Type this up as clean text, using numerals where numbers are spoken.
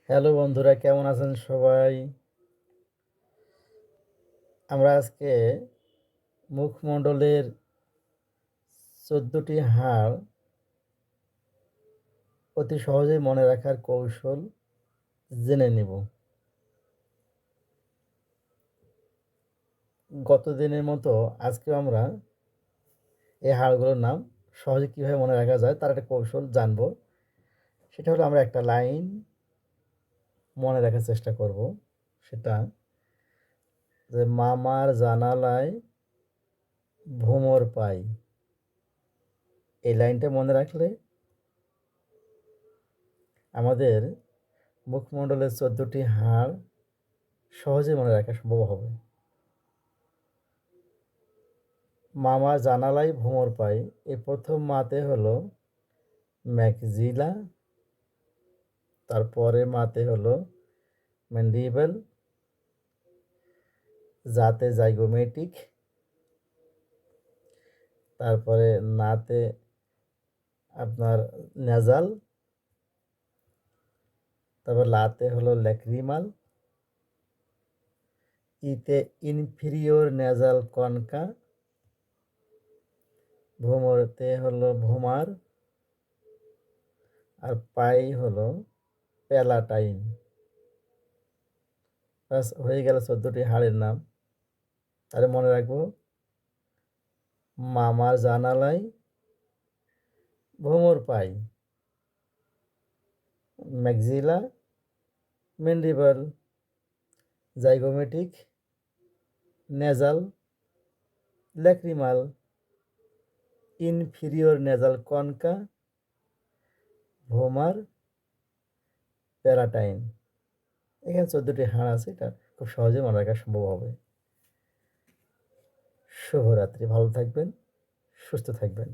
Hello বন্ধুরা, কেমন আছেন সবাই? আমরা আজকে মুখমণ্ডলের ১৪টি হাড় অতি সহজেই মনে রাখার কৌশল জেনে নিব। গত দিনের মতো আজকেও আমরা এই হাড়গুলোর নাম সহজে কীভাবে মনে রাখা যায় তার একটা কৌশল জানব। সেটা হলো আমরা একটা লাইন মনে রাখার চেষ্টা করব। সেটা যে মামার জানালায় ভোমর পাই। এই লাইনটা মনে রাখলে আমাদের মুখমণ্ডলের ১৪টি হাড় সহজে মনে রাখা সম্ভব হবে। মামার জানালায় ভোমর পাই, এই প্রথম মাতে হলো ম্যাক্সিলা, তারপরে মাতে হলো ম্যান্ডিবল, যাতে জাইগোমেটিক, তারপরে নাতে আপনার নেজাল, তারপর লাতে হলো ল্যাক্রিমাল, ইতে ইনফিরিয়র নেজাল কনকা, ভোমরতে হলো ভোমার, আর পাই হলো প্যালাটাইন। ব্যাস হয়ে গেল ১৪টি হাড়ের নাম। তাহলে মনে রাখবো মামার জানালায় ভোমর পাই, maxilla, mandible, zygomatic, nasal, lacrimal, inferior nasal concha, vomer, palatine. এখানে ১৪টি হাড় আছে, এটা খুব সহজে মনে রাখা সম্ভব হবে। শুভরাত্রি, ভালো থাকবেন, সুস্থ থাকবেন।